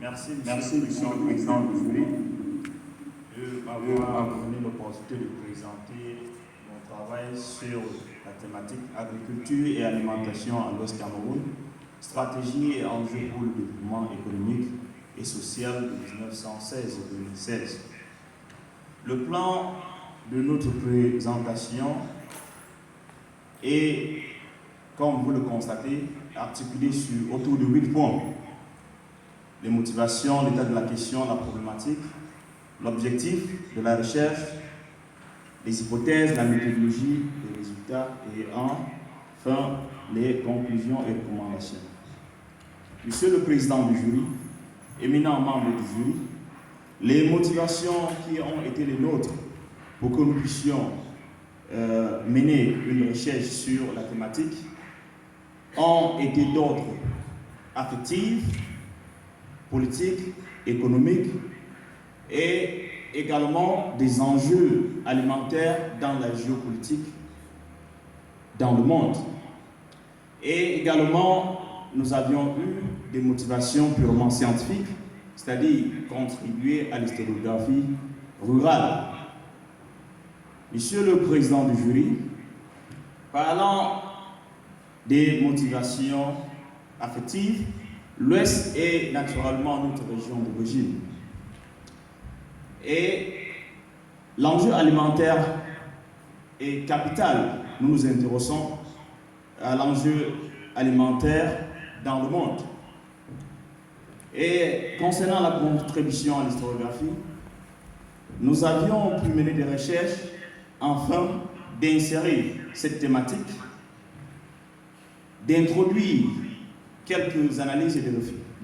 Merci, Monsieur le Président du jury, de m'avoir donné l'opportunité de présenter mon travail sur la thématique agriculture et alimentation à l'Ouest Cameroun, stratégie et enjeux pour le développement économique et social de 1916 et 2016. Le plan de notre présentation est, comme vous le constatez, articulé autour de 8 points. Les motivations, l'état de la question, la problématique, l'objectif de la recherche, les hypothèses, la méthodologie, les résultats et enfin les conclusions et recommandations. Monsieur le Président du jury, éminents membres du jury, les motivations qui ont été les nôtres pour que nous puissions mener une recherche sur la thématique ont été d'ordre affectif, politique, économique et également des enjeux alimentaires dans la géopolitique dans le monde. Et également, nous avions eu des motivations purement scientifiques, c'est-à-dire contribuer à l'historiographie rurale. Monsieur le Président du jury, parlant des motivations affectives, l'Ouest est naturellement notre région d'origine. Et l'enjeu alimentaire est capital. Nous nous intéressons à l'enjeu alimentaire dans le monde. Et concernant la contribution à l'historiographie, nous avions pu mener des recherches afin d'insérer cette thématique, d'introduire quelques analyses et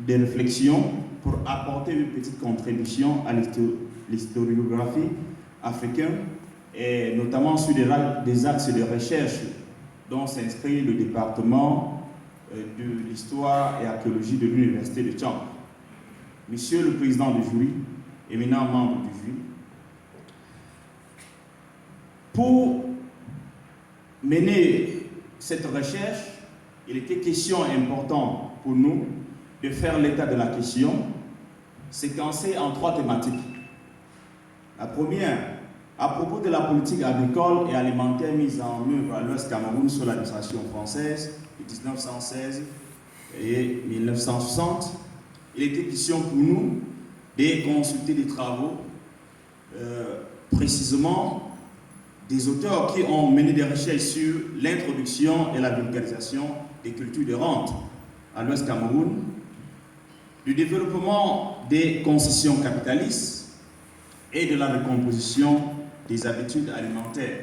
des réflexions pour apporter une petite contribution à l'historiographie africaine, et notamment sur des axes de recherche dont s'inscrit le département de l'histoire et archéologie de l'Université de Tchang. Monsieur le Président du jury, éminents membres du jury, pour mener cette recherche, il était question important pour nous de faire l'état de la question, séquencée en 3 thématiques. La première, à propos de la politique agricole et alimentaire mise en œuvre à l'Ouest Cameroun sous l'administration française de 1916 et 1960, il était question pour nous de consulter des travaux, précisément des auteurs qui ont mené des recherches sur l'introduction et la vulgarisation des cultures de rente à l'Ouest Cameroun, du développement des concessions capitalistes et de la recomposition des habitudes alimentaires.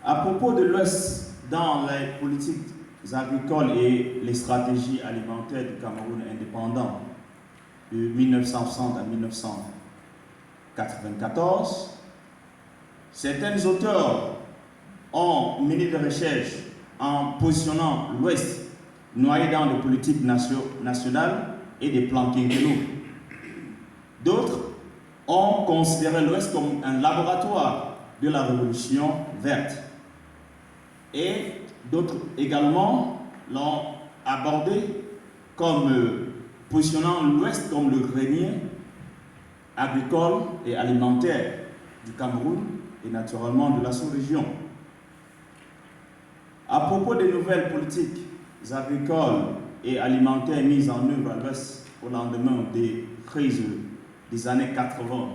À propos de l'Ouest dans les politiques agricoles et les stratégies alimentaires du Cameroun indépendant de 1960 à 1994, certains auteurs ont mené des recherches en positionnant l'Ouest noyé dans des politiques nationales et des plans quinquennaux. D'autres ont considéré l'Ouest comme un laboratoire de la révolution verte. Et d'autres également l'ont abordé comme positionnant l'Ouest comme le grenier agricole et alimentaire du Cameroun et naturellement de la sous-région. À propos des nouvelles politiques agricoles et alimentaires mises en œuvre à l'Ouest au lendemain des crises des années 80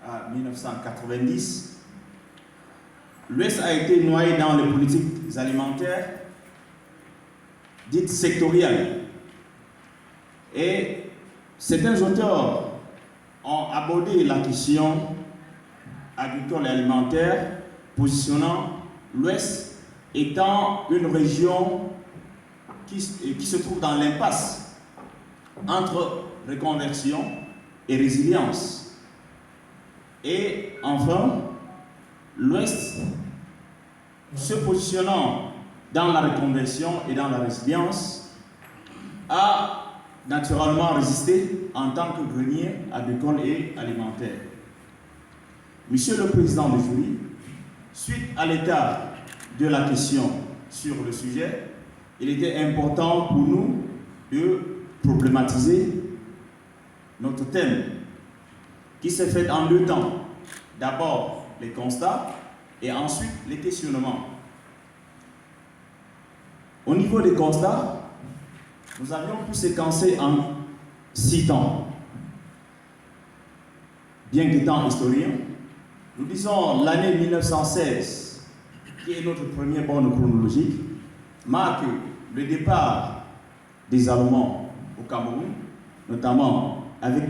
à 1990, l'Ouest a été noyé dans les politiques alimentaires dites sectorielles. Et certains auteurs ont abordé la question agricole et alimentaire, positionnant l'Ouest étant une région qui se trouve dans l'impasse entre reconversion et résilience. Et enfin, l'Ouest se positionnant dans la reconversion et dans la résilience a naturellement résisté en tant que grenier agricole et alimentaire. Monsieur le Président du jury, suite à l'état de la question sur le sujet, il était important pour nous de problématiser notre thème qui s'est fait en deux temps. D'abord les constats et ensuite les questionnements. Au niveau des constats, nous avions pu séquencer en 6 temps. Bien qu'étant historien, nous disons l'année 1916, qui est notre première borne chronologique, marque le départ des Allemands au Cameroun, notamment avec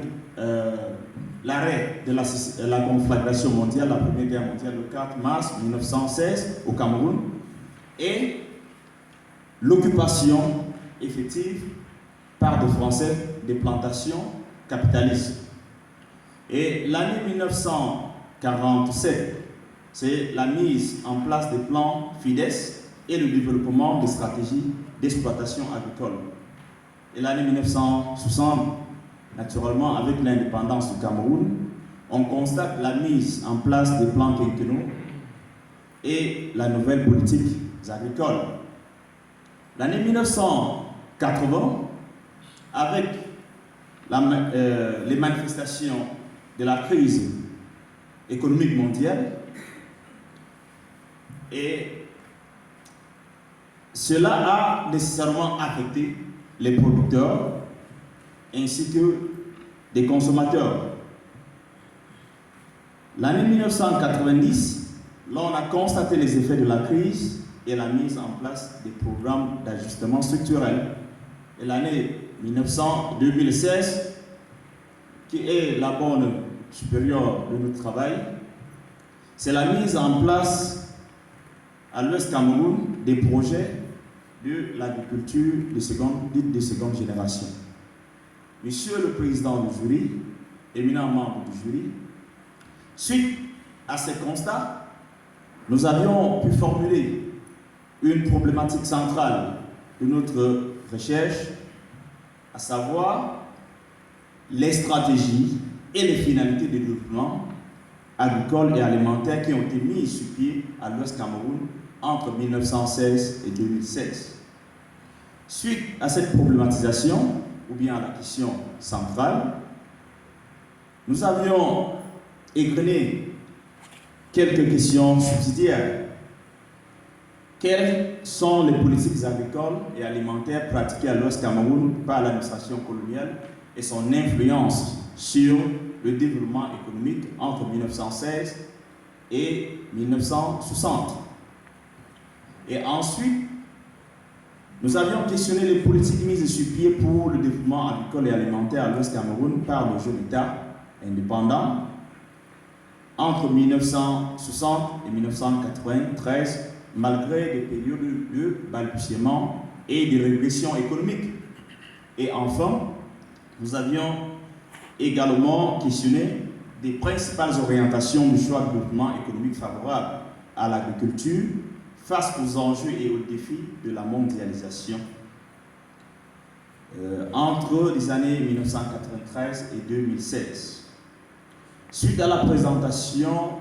l'arrêt de la conflagration mondiale, la Première Guerre mondiale, le 4 mars 1916 au Cameroun, et l'occupation effective par des Français des plantations capitalistes. Et l'année 1947, c'est la mise en place des plans FIDES et le développement des stratégies d'exploitation agricole. Et l'année 1960, naturellement, avec l'indépendance du Cameroun, on constate la mise en place des plans quinquennaux et la nouvelle politique agricole. L'année 1980, avec les manifestations de la crise économique mondiale, et cela a nécessairement affecté les producteurs ainsi que des consommateurs. L'année 1990, là on a constaté les effets de la crise et la mise en place des programmes d'ajustement structurel. Et l'année 2016, qui est la borne supérieure de notre travail, c'est la mise en place à l'Ouest Cameroun des projets de l'agriculture dite de seconde génération. Monsieur le président du jury, éminent membre du jury, suite à ces constats, nous avions pu formuler une problématique centrale de notre recherche, à savoir les stratégies et les finalités de développement agricole et alimentaire qui ont été mises sur pied à l'Ouest Cameroun entre 1916 et 2016. Suite à cette problématisation, ou bien à la question centrale, nous avions égrené quelques questions subsidiaires. Quelles sont les politiques agricoles et alimentaires pratiquées à l'Ouest Cameroun par l'administration coloniale et son influence sur le développement économique entre 1916 et 1960? Et ensuite, nous avions questionné les politiques mises sur pied pour le développement agricole et alimentaire à l'Ouest Cameroun par le jeune État indépendant entre 1960 et 1993, malgré des périodes de balbutiement et de régression économique. Et enfin, nous avions également questionné des principales orientations du choix de développement économique favorable à l'agriculture face aux enjeux et aux défis de la mondialisation entre les années 1993 et 2016. Suite à la présentation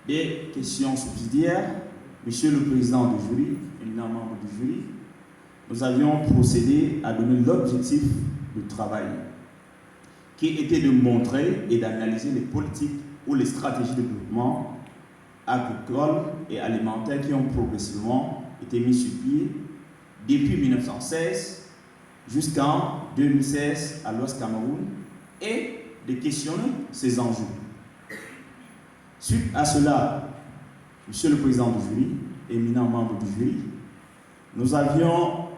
des questions subsidiaires, Monsieur le Président du jury, éminent membre du jury, nous avions procédé à donner l'objectif du travail, qui était de montrer et d'analyser les politiques ou les stratégies de développement agricole et alimentaire qui ont progressivement été mis sur pied depuis 1916 jusqu'en 2016 à l'Ouest Cameroun et de questionner ces enjeux. Suite à cela, Monsieur le Président du jury, éminent membre du jury, nous avions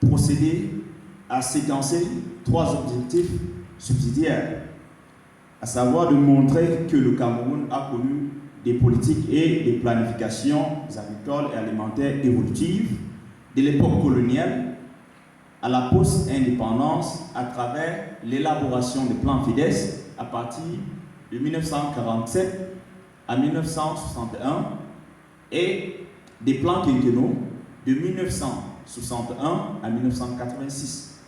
procédé à séquencer 3 objectifs subsidiaires, à savoir de montrer que le Cameroun a connu des politiques et des planifications agricoles et alimentaires évolutives de l'époque coloniale à la post-indépendance à travers l'élaboration des plans FIDES à partir de 1947 à 1961 et des plans quinquennaux de 1961 à 1986.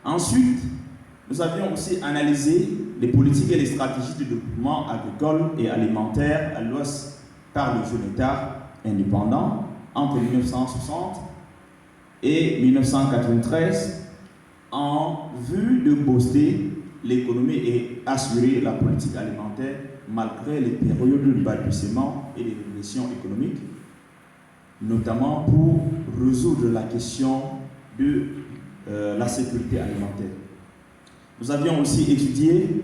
Ensuite, nous avions aussi analysé les politiques et les stratégies de développement agricole et alimentaire à l'Ouest par le jeune État indépendant entre 1960 et 1993 en vue de booster l'économie et assurer la politique alimentaire malgré les périodes de balbutiement et de régression économique, notamment pour résoudre la question de la sécurité alimentaire. Nous avions aussi étudié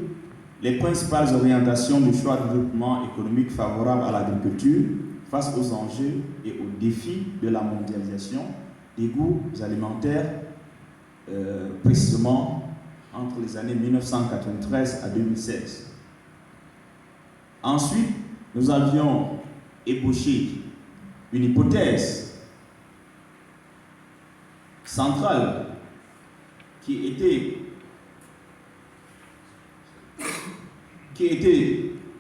les principales orientations du choix de développement économique favorable à l'agriculture face aux enjeux et aux défis de la mondialisation des goûts alimentaires, précisément entre les années 1993 à 2016. Ensuite, nous avions ébauché une hypothèse centrale qui était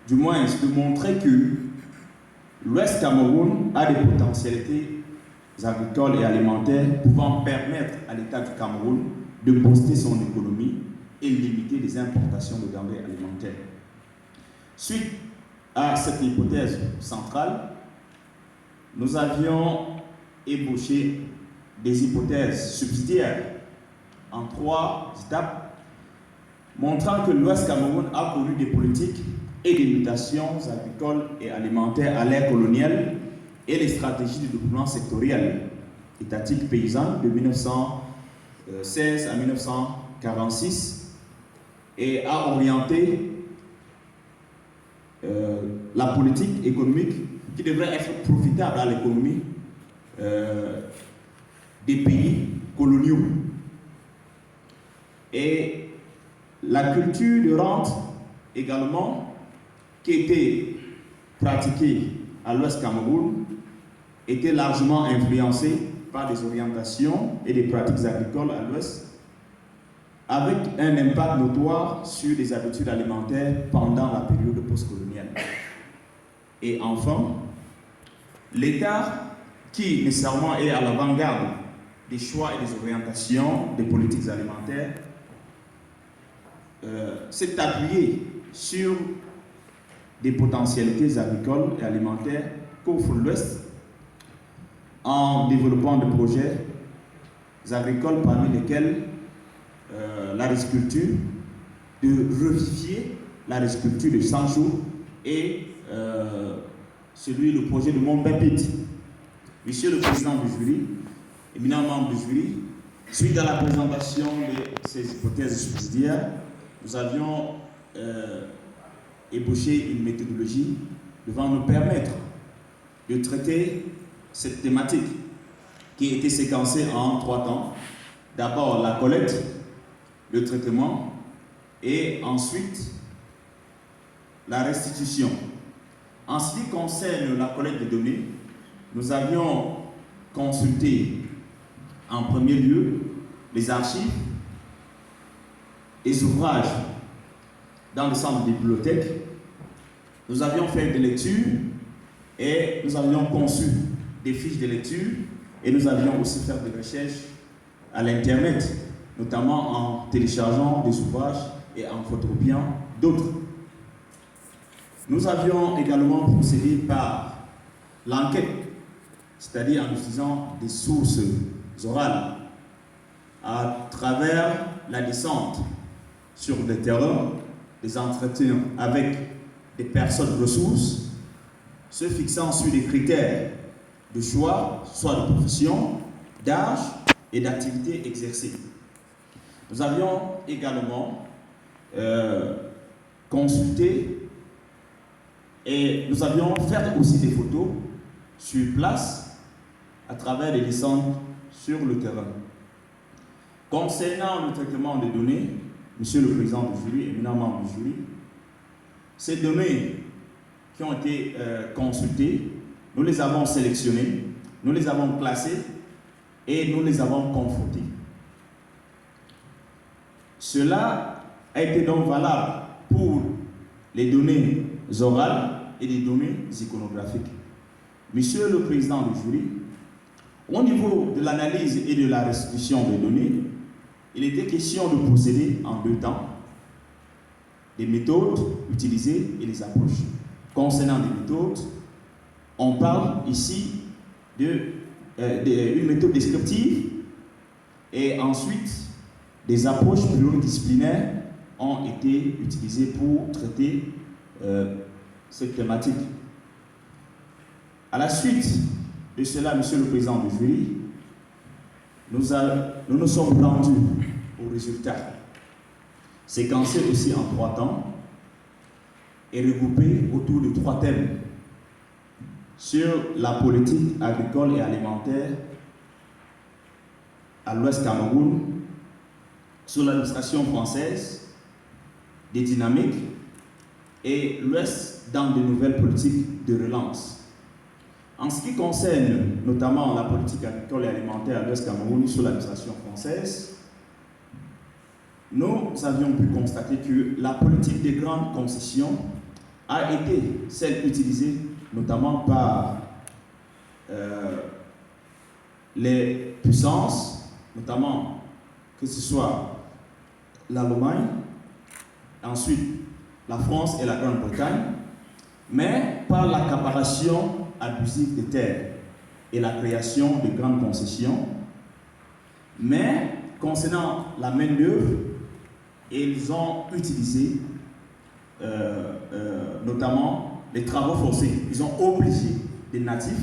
du moins de montrer que l'Ouest Cameroun a des potentialités agricoles et alimentaires pouvant permettre à l'État du Cameroun de booster son économie et limiter les importations de denrées alimentaires. Suite à cette hypothèse centrale, nous avions ébauché des hypothèses subsidiaires en 3 étapes, montrant que l'Ouest Cameroun a connu des politiques et des mutations agricoles et alimentaires à l'ère coloniale et les stratégies de développement sectoriel étatique paysan de 1916 à 1946 et a orienté la politique économique qui devrait être profitable à l'économie des pays coloniaux. Et la culture de rente également, qui était pratiquée à l'Ouest Cameroun, était largement influencée par des orientations et des pratiques agricoles à l'Ouest, avec un impact notoire sur les habitudes alimentaires pendant la période postcoloniale. Et enfin, l'État, qui nécessairement est à l'avant-garde des choix et des orientations des politiques alimentaires, s'est appuyé sur des potentialités agricoles et alimentaires qu'offre l'Ouest en développant des projets agricoles parmi lesquels la riziculture, de revivifier la riziculture de Sancho et le projet de Montbepit. Monsieur le Président du jury, éminent membre du jury, suite à la présentation de ces hypothèses subsidiaires, nous avions ébauché une méthodologie devant nous permettre de traiter cette thématique qui a été séquencée en 3 temps. D'abord la collecte, le traitement et ensuite la restitution. En ce qui concerne la collecte de données, nous avions consulté en premier lieu les archives, les ouvrages dans le centre de bibliothèque. Nous avions fait des lectures et nous avions conçu des fiches de lecture et nous avions aussi fait des recherches à l'Internet, notamment en téléchargeant des ouvrages et en photocopiant d'autres. Nous avions également procédé par l'enquête, c'est-à-dire en utilisant des sources orales, à travers la descente sur le terrain, des entretiens avec des personnes ressources, se fixant sur des critères de choix, soit de profession, d'âge et d'activité exercée. Nous avions également consulté et nous avions fait aussi des photos sur place à travers les descentes sur le terrain. Concernant le traitement des données, Monsieur le Président du jury, éminent membre du jury, ces données qui ont été consultées, nous les avons sélectionnées, nous les avons classées et nous les avons confrontées. Cela a été donc valable pour les données orales et les données iconographiques. Monsieur le Président du jury, au niveau de l'analyse et de la restitution des données, il était question de procéder en 2 temps, des méthodes utilisées et les approches. Concernant les méthodes, on parle ici d'une méthode descriptive et ensuite des approches pluridisciplinaires ont été utilisées pour traiter cette thématique. À la suite de cela, Monsieur le Président du jury, nous nous sommes rendus au résultat, séquencé aussi en 3 temps et regroupé autour de 3 thèmes sur la politique agricole et alimentaire à l'Ouest Cameroun, sur l'administration française, des dynamiques et l'Ouest dans de nouvelles politiques de relance. En ce qui concerne notamment la politique agricole et alimentaire à l'Ouest Cameroun sur l'administration française, nous avions pu constater que la politique des grandes concessions a été celle utilisée notamment par les puissances, notamment que ce soit l'Allemagne, ensuite la France et la Grande-Bretagne, mais par l'accaparation abusive des terres et la création de grandes concessions. Mais concernant la main-d'œuvre, ils ont utilisé notamment les travaux forcés. Ils ont obligé des natifs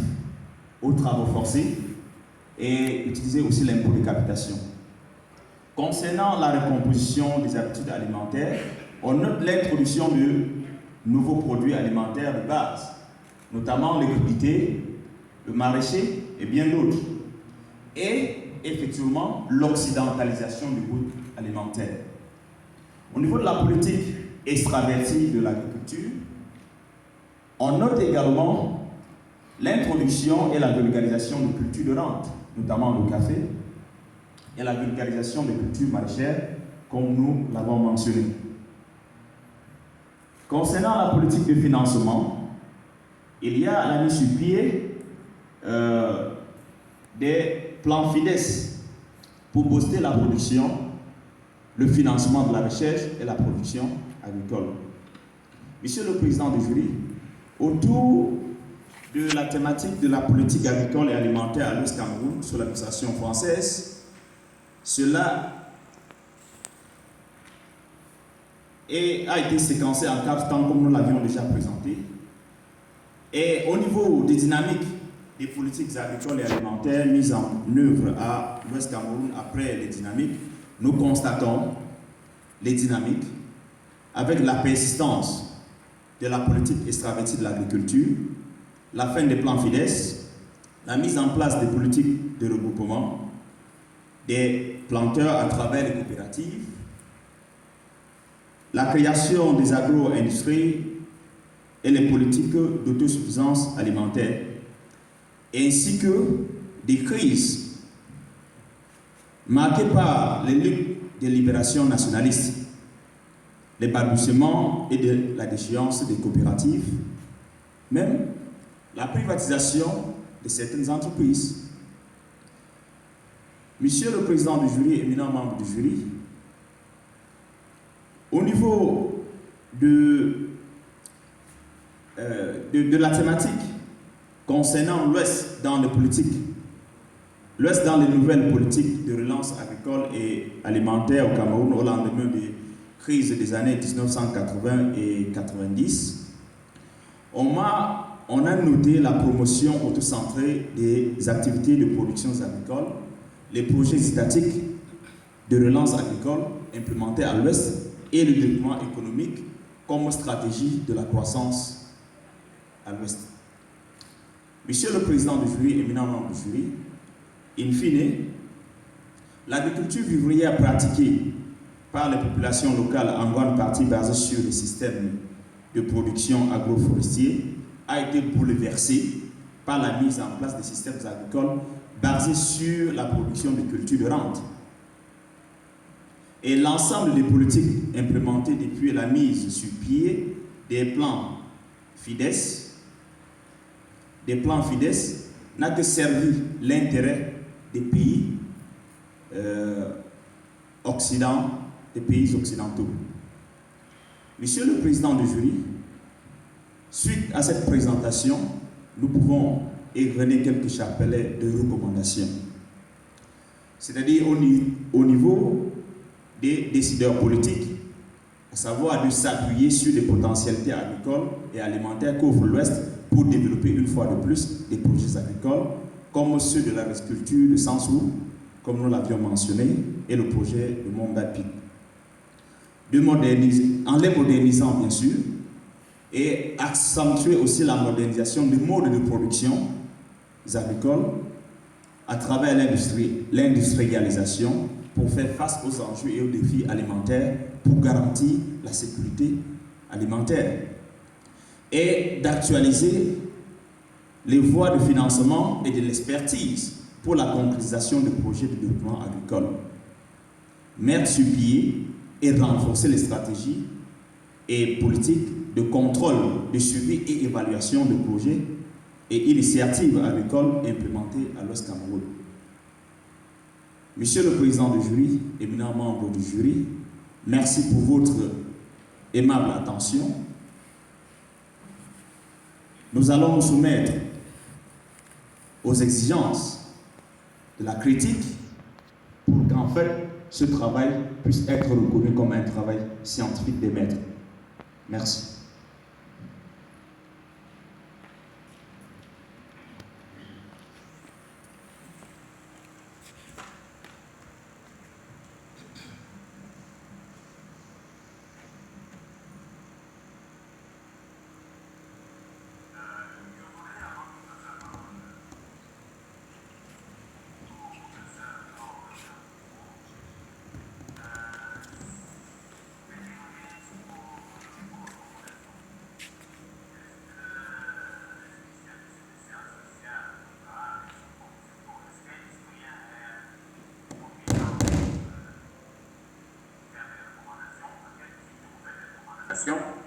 aux travaux forcés et utilisé aussi l'impôt de capitation. Concernant la recomposition des habitudes alimentaires, on note l'introduction de nouveaux produits alimentaires de base, notamment les crudités, le maraîcher et bien d'autres. Et effectivement, l'occidentalisation du goût alimentaire. Au niveau de la politique extravertie de l'agriculture, on note également l'introduction et la vulgarisation de cultures de rente, notamment le café, et la vulgarisation des cultures maraîchères, comme nous l'avons mentionné. Concernant la politique de financement, il y a la mise sur pied des plans FIDES pour booster la production, le financement de la recherche et la production agricole. Monsieur le Président du jury, autour de la thématique de la politique agricole et alimentaire à l'Ouest Cameroun sous l'administration française, cela a été séquencé en 4 temps comme nous l'avions déjà présenté. Et au niveau des dynamiques des politiques agricoles et alimentaires mises en œuvre à l'Ouest Cameroun après les dynamiques, nous constatons les dynamiques avec la persistance de la politique extravertie de l'agriculture, la fin des plans FIDES, la mise en place des politiques de regroupement, des planteurs à travers les coopératives, la création des agro-industries et les politiques d'autosuffisance alimentaire, ainsi que des crises marquées par les luttes de libération nationaliste, les balbutiements et de la déchéance des coopératives, même la privatisation de certaines entreprises. Monsieur le Président du jury, éminent membre du jury, au niveau de la thématique concernant l'Ouest dans les politiques, l'Ouest dans les nouvelles politiques de relance agricole et alimentaire au Cameroun au lendemain des crises des années 1980 et 90, on a noté la promotion autocentrée des activités de production agricole, les projets étatiques de relance agricole implémentés à l'Ouest et le développement économique comme stratégie de la croissance à l'Ouest. Monsieur le Président du jury, éminent membre du jury, in fine, l'agriculture vivrière pratiquée par les populations locales en grande partie basée sur les systèmes de production agroforestiers a été bouleversée par la mise en place des systèmes agricoles basés sur la production de cultures de rente. Et l'ensemble des politiques implémentées depuis la mise sur pied des plans FIDES n'a que servi l'intérêt des pays occidentaux. Monsieur le Président du jury, suite à cette présentation, nous pouvons égrener quelques chapelets de recommandations. C'est-à-dire au niveau des décideurs politiques, à savoir de s'appuyer sur les potentialités agricoles et alimentaires qu'offre l'Ouest pour développer une fois de plus des projets agricoles, comme ceux de l'agriculture de Sansou, comme nous l'avions mentionné, et le projet de Mondapi. En les modernisant bien sûr, et accentuer aussi la modernisation des modes de production agricoles à travers l'industrialisation pour faire face aux enjeux et aux défis alimentaires, pour garantir la sécurité alimentaire et d'actualiser les voies de financement et de l'expertise pour la concrétisation de projets de développement agricole. Mettre sur pied et renforcer les stratégies et politiques de contrôle, de suivi et évaluation de projets et initiatives agricoles implémentées à l'Ouest Cameroun. Monsieur le Président du jury, éminents membres du jury, merci pour votre aimable attention. Nous allons nous soumettre aux exigences de la critique pour qu'en fait ce travail puisse être reconnu comme un travail scientifique des maîtres. Merci.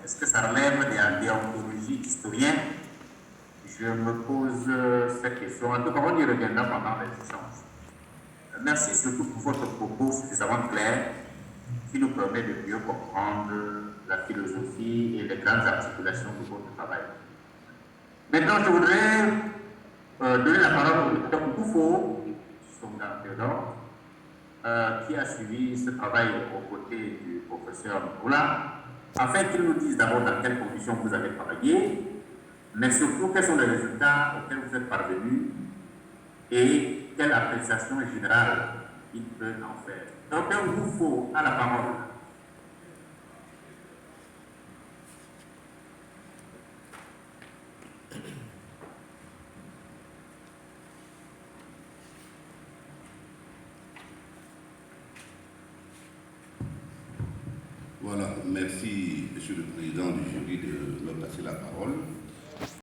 Est-ce que ça relève des déontologies d'historiens? Je me pose cette question. En tout cas, on y reviendra pendant les échanges. Merci surtout pour votre propos suffisamment clair qui nous permet de mieux comprendre la philosophie et les grandes articulations de votre travail. Maintenant, je voudrais donner la parole au docteur Koufo, son Théodore, qui a suivi ce travail aux côtés du professeur Moula, afin qu'il nous dise d'abord dans quelles conditions vous avez travaillé, mais surtout quels sont les résultats auxquels vous êtes parvenus et quelle appréciation générale il peut en faire. Docteur Koufo a la parole. Voilà, merci Monsieur le Président du jury de me passer la parole.